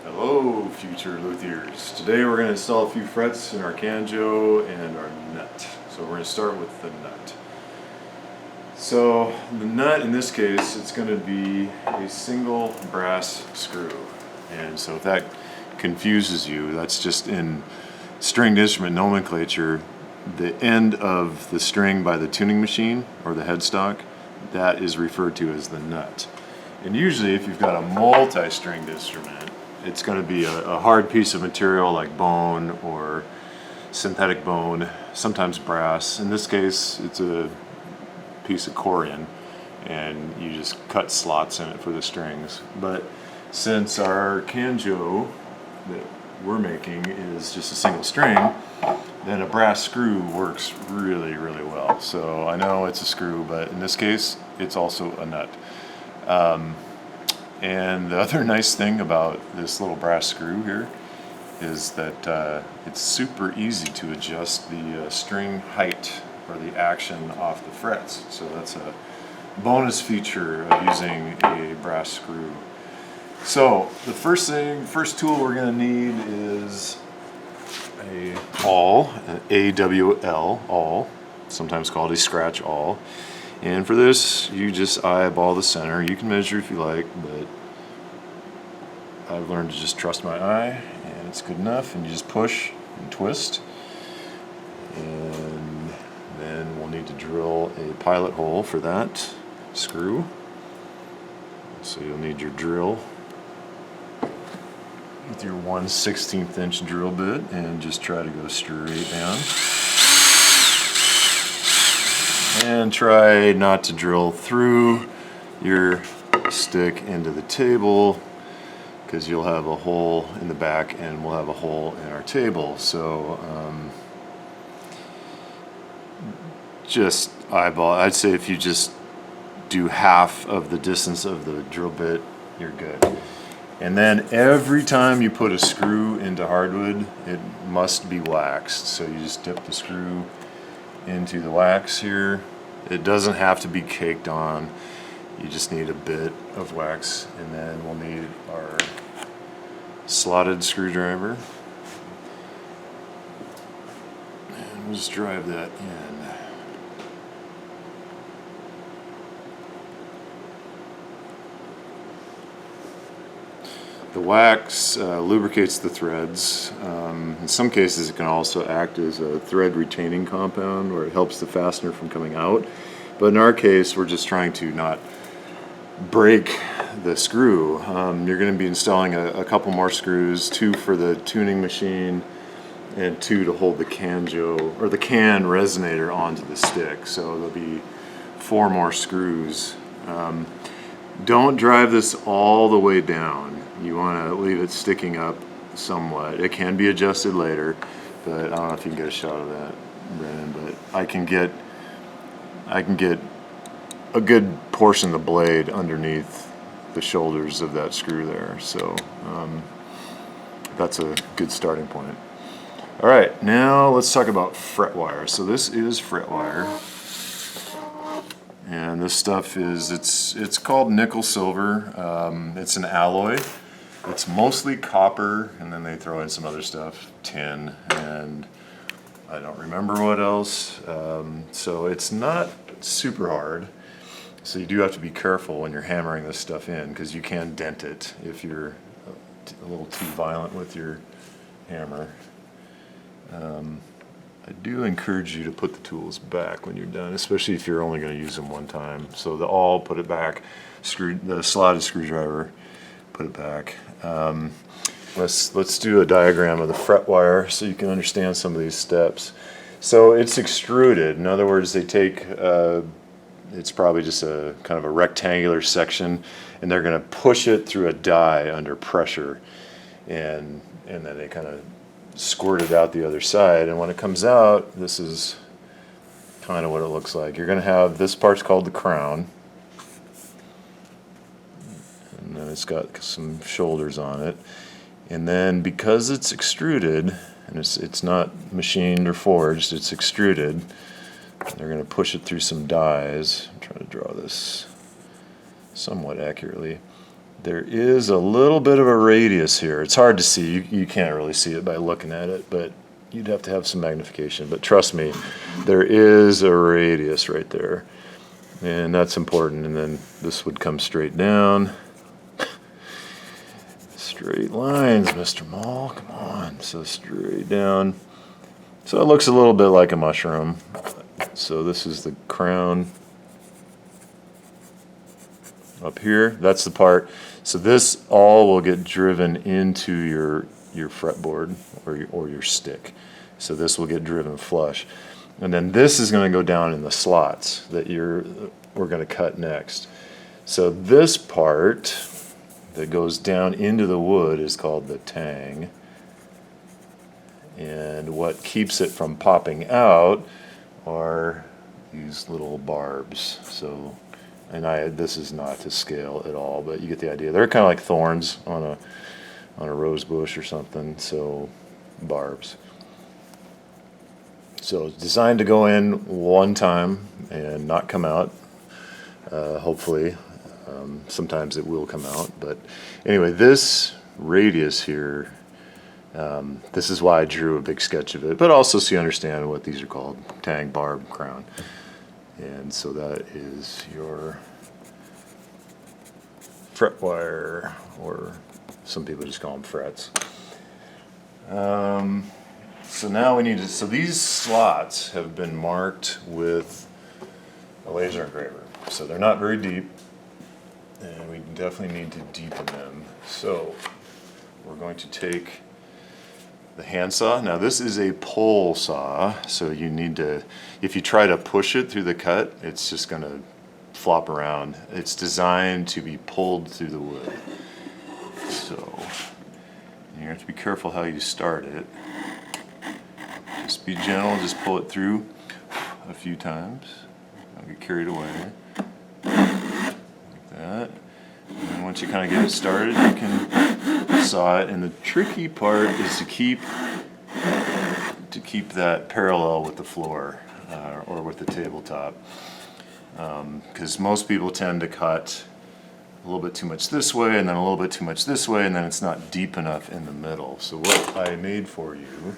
Hello, future luthiers. Today we're going to install a few frets in our Canjo and our nut. So we're going to start with the nut. So the nut, in this case, it's going to be a single brass screw. And so if that confuses you, that's just in stringed instrument nomenclature, the end of the string by the tuning machine or the headstock, that is referred to as the nut. And usually if you've got a multi-stringed instrument, it's going to be a hard piece of material like bone or synthetic bone, sometimes brass. In this case, it's a piece of corian, and you just cut slots in it for the strings. But since our Canjo that we're making is just a single string, then a brass screw works really, really well. So I know it's a screw, but in this case, it's also a nut. And the other nice thing about this little brass screw here is that it's super easy to adjust the string height or the action off the frets. So that's a bonus feature of using a brass screw. So the first tool we're going to need is a awl, an AWL awl, sometimes called a scratch awl. And for this, you just eyeball the center. You can measure if you like, but I've learned to just trust my eye, and it's good enough. And you just push and twist. And then we'll need to drill a pilot hole for that screw. So you'll need your drill with your 1/16 inch drill bit, and just try to go straight down. And try not to drill through your stick into the table, because you'll have a hole in the back and we'll have a hole in our table. So just eyeball. I'd say if you just do half of the distance of the drill bit, you're good. And then every time you put a screw into hardwood, it must be waxed. So you just dip the screw into the wax here. It doesn't have to be caked on. You just need a bit of wax, and then we'll need our slotted screwdriver. And we'll just drive that in. The wax lubricates the threads. In some cases it can also act as a thread retaining compound, where it helps the fastener from coming out. But in our case, we're just trying to not break the screw. You're going to be installing a couple more screws, 2 for the tuning machine and 2 to hold the Canjo or the can resonator onto the stick. So there'll be 4 more screws. Don't drive this all the way down. You want to leave it sticking up somewhat. It can be adjusted later, but I don't know if you can get a shot of that, Brennan, but I can get a good portion of the blade underneath the shoulders of that screw there. So that's a good starting point. All right, now let's talk about fret wire. So this is fret wire. And this stuff is, it's called nickel silver. It's an alloy. It's mostly copper, and then they throw in some other stuff, tin, and I don't remember what else. So it's not super hard. So you do have to be careful when you're hammering this stuff in, because you can dent it if you're a little too violent with your hammer. I do encourage you to put the tools back when you're done, especially if you're only going to use them one time. So the awl, put it back. The slotted screwdriver, put it back. Let's do a diagram of the fret wire so you can understand some of these steps. So it's extruded. In other words, they take it's probably just a kind of a rectangular section, and they're going to push it through a die under pressure, and then they kind of squirt it out the other side. And when it comes out, this is kind of what it looks like. You're going to have, this part's called the crown, and then it's got some shoulders on it. And then because it's extruded, and it's not machined or forged, it's extruded, they're going to push it through some dies. I'm trying to draw this somewhat accurately. there is a little bit of a radius here. It's hard to see. You can't really see it by looking at it, but you'd have to have some magnification. But trust me, there is a radius right there. And that's important. And then this would come straight down. Straight lines, Mr. Mall, come on. So straight down. So it looks a little bit like a mushroom. So this is the crown. Up here, that's the part. So this all will get driven into your fretboard or your stick. So this will get driven flush. And then this is going to go down in the slots that we're going to cut next. So this part that goes down into the wood is called the tang. And what keeps it from popping out are these little barbs. So, and this is not to scale at all, but you get the idea. They're kind of like thorns on a rose bush or something. So barbs. So it's designed to go in one time and not come out. Hopefully, sometimes it will come out. But anyway, this radius here, this is why I drew a big sketch of it, but also so you understand what these are called, tang, barb, crown. And so that is your fret wire, or some people just call them frets. So now we need to, so these slots have been marked with a laser engraver. So they're not very deep, and we definitely need to deepen them. So we're going to take the handsaw. Now this is a pole saw, so you need to, if you try to push it through the cut, it's just going to flop around. It's designed to be pulled through the wood. So you have to be careful how you start it. Just be gentle, just pull it through a few times. Don't get carried away. Like that. And then once you kind of get it started, you can saw it. And the tricky part is to keep that parallel with the floor or with the tabletop. Because most people tend to cut a little bit too much this way and then a little bit too much this way, and then it's not deep enough in the middle. So what I made for you,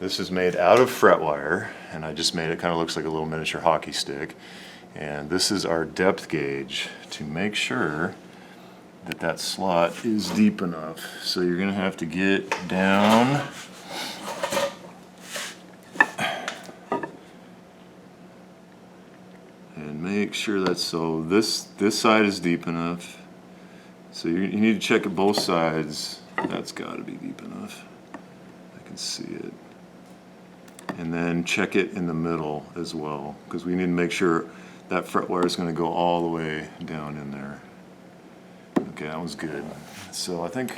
this is made out of fret wire, and I just made it, kind of looks like a little miniature hockey stick. And this is our depth gauge to make sure that that slot is deep enough. So you're going to have to get down and make sure that's, so this side is deep enough. So you need to check at both sides. That's got to be deep enough. I can see it. And then check it in the middle as well, because we need to make sure that fret wire is going to go all the way down in there. Okay, that was good. So I think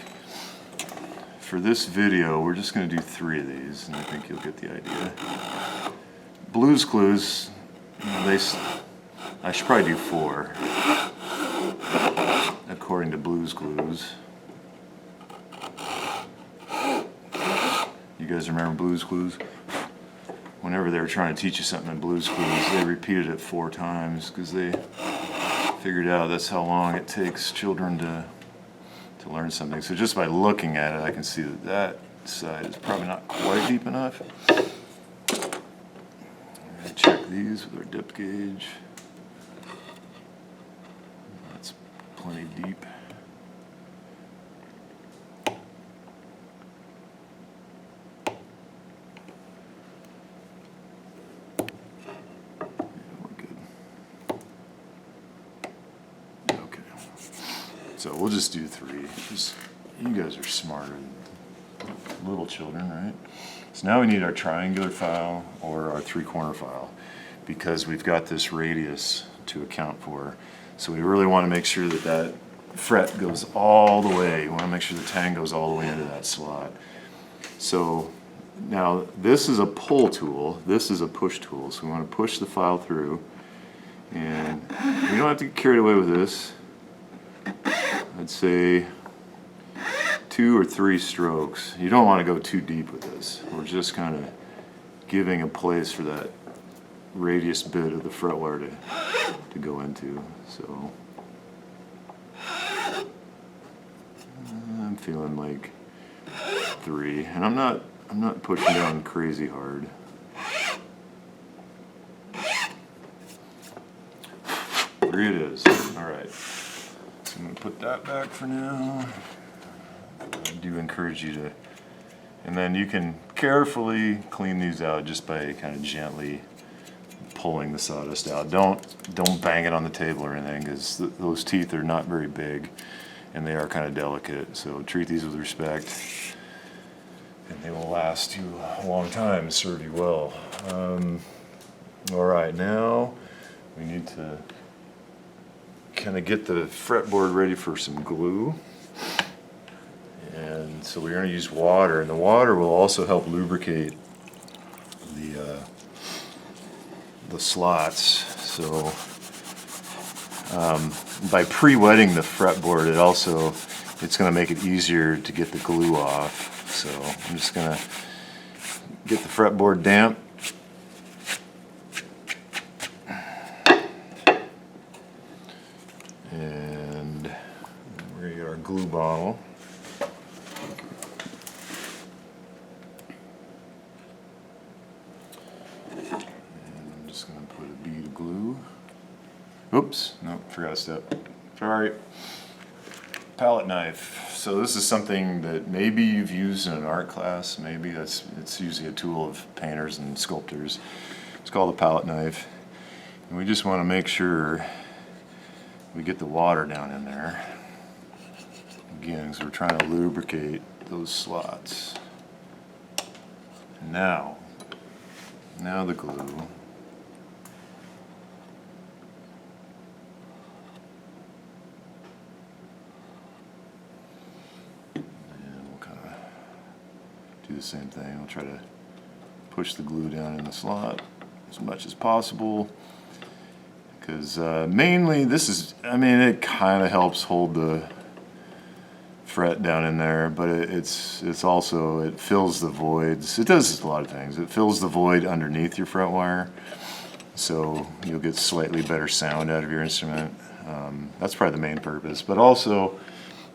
for this video, we're just going to do 3 of these, and I think you'll get the idea. Blue's Clues, I should probably do 4, according to Blue's Clues. You guys remember Blue's Clues? Whenever they were trying to teach you something in Blue's Clues, they repeated it 4 times because they figured out that's how long it takes children to learn something. So just by looking at it, I can see that that side is probably not quite deep enough. Check these with our depth gauge. That's plenty deep. So we'll just do 3, because you guys are smarter than little children, right? So now we need our triangular file or our 3-corner file, because we've got this radius to account for. So we really want to make sure that that fret goes all the way. You want to make sure the tang goes all the way into that slot. So now this is a pull tool, this is a push tool. So we want to push the file through, and we don't have to get carried away with this. I'd say 2 or 3 strokes. You don't want to go too deep with this. We're just kind of giving a place for that radius bit of the fret wire to go into. So feeling like 3, and I'm not pushing down crazy hard. Three it is. All right. So I'm going to put that back for now. I do encourage you to, and then you can carefully clean these out just by kind of gently pulling the sawdust out. Don't bang it on the table or anything, because those teeth are not very big and they are kind of delicate. So treat these with respect, and they will last you a long time and serve you well. All right, now we need to kind of get the fretboard ready for some glue. And so we're going to use water, and the water will also help lubricate the slots. So by pre-wetting the fretboard, it's going to make it easier to get the glue off. So I'm just going to get the fretboard damp. And we're going to get our glue bottle. Oops, no, forgot a step. Sorry. Palette knife. So this is something that maybe you've used in an art class. Maybe it's usually a tool of painters and sculptors. It's called a palette knife. And we just want to make sure we get the water down in there. Again, because we're trying to lubricate those slots. Now the glue. Do the same thing. We'll try to push the glue down in the slot as much as possible, because mainly it kind of helps hold the fret down in there, but it's also, it fills the voids. It does a lot of things. It fills the void underneath your fret wire, so you'll get slightly better sound out of your instrument. That's probably the main purpose, but also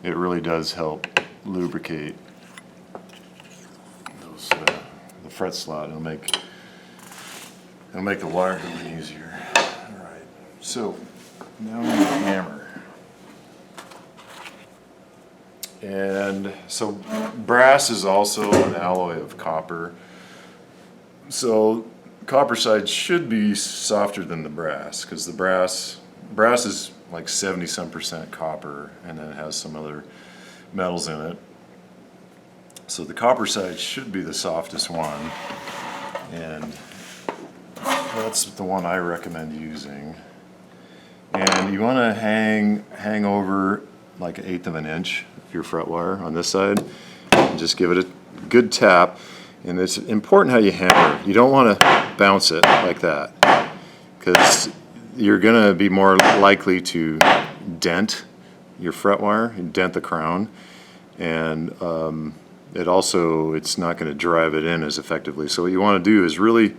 it really does help lubricate the fret slot. It'll make the wire going easier. All right. So now we need a hammer. And so brass is also an alloy of copper. So copper side should be softer than the brass, because the brass is like 70-some% copper, and then it has some other metals in it. So the copper side should be the softest one, and that's the one I recommend using. And you want to hang over like 1/8 of an inch of your fret wire on this side, and just give it a good tap. And it's important how you hammer. You don't want to bounce it like that, because you're going to be more likely to dent your fret wire and dent the crown, and it's not going to drive it in as effectively. So what you want to do is really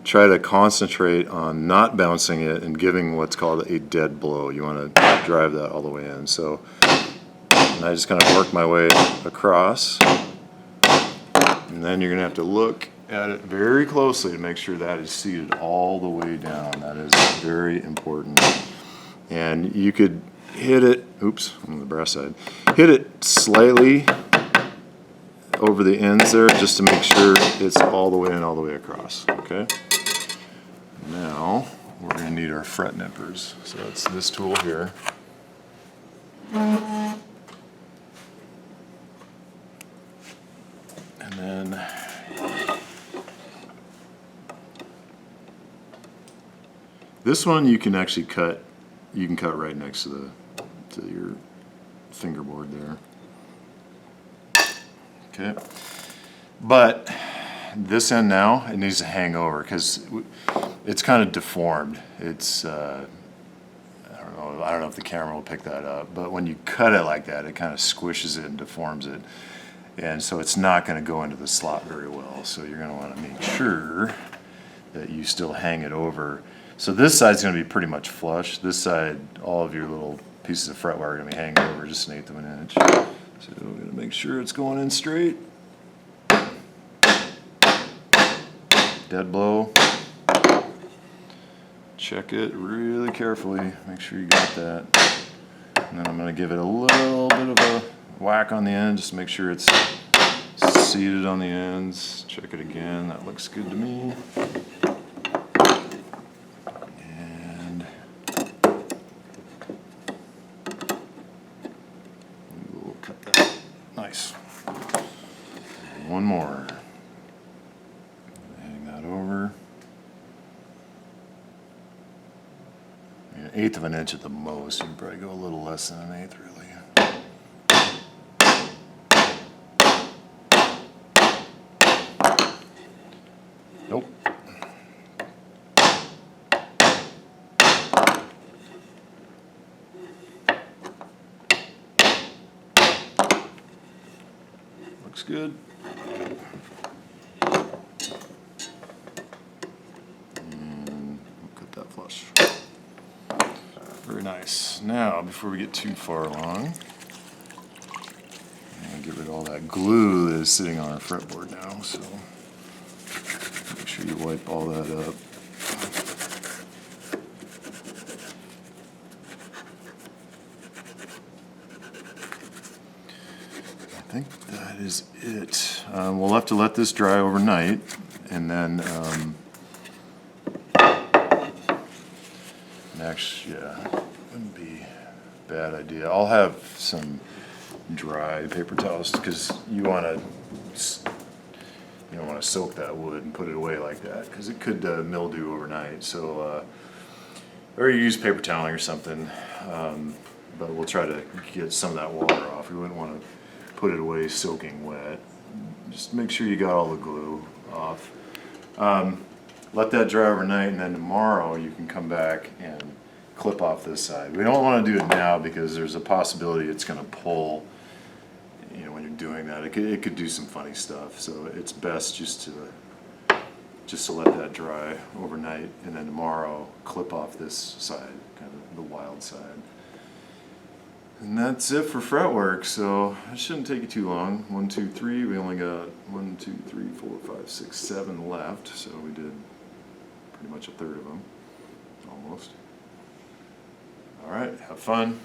try to concentrate on not bouncing it and giving what's called a dead blow. You want to drive that all the way in. So, and I just kind of work my way across, and then you're going to have to look at it very closely to make sure that is seated all the way down. That is very important. And you could hit it, oops, on the brass side, hit it slightly over the ends there, just to make sure it's all the way in, all the way across. Okay. Now we're going to need our fret nippers. So it's this tool here. And then this one you can actually cut. You can cut right next to your fingerboard there. Okay, but this end now, it needs to hang over, because it's kind of deformed. It's I don't know if the camera will pick that up, but when you cut it like that, it kind of squishes it and deforms it, and so it's not going to go into the slot very well. So you're going to want to make sure that you still hang it over. So this side's going to be pretty much flush. This side, all of your little pieces of fret wire are going to be hanging over just 1/8 of an inch. So we're going to make sure it's going in straight. Dead blow. Check it really carefully, make sure you got that. And then I'm going to give it a little bit of a whack on the end, just to make sure it's seated on the ends. Check it again, that looks good to me. And we'll cut that. Nice. One more. Hang that over. An eighth of an inch at the most. You can probably go a little less than an eighth, really. Nope. Looks good. And we'll cut that flush. Very nice. Now, before we get too far along, I'm going to get rid of all that glue that is sitting on our fretboard now. So make sure you wipe all that up. I think that is it. We'll have to let this dry overnight, and then actually, yeah, wouldn't be a bad idea. I'll have some dry paper towels because you don't want to soak that wood and put it away like that because it could mildew overnight. So, or you use paper toweling or something, but we'll try to get some of that water off. We wouldn't want to put it away soaking wet. Just make sure you got all the glue off. Let that dry overnight, and then tomorrow you can come back and clip off this side. We don't want to do it now because there's a possibility it's going to pull. You know, when you're doing that, it could do some funny stuff. So it's best just to let that dry overnight, and then tomorrow clip off this side, kind of the wild side. And that's it for fretwork. So it shouldn't take you too long. 1, 2, 3. We only got 1, 2, 3, 4, 5, 6, 7 left. So we did pretty much a third of them, almost. All right, have fun.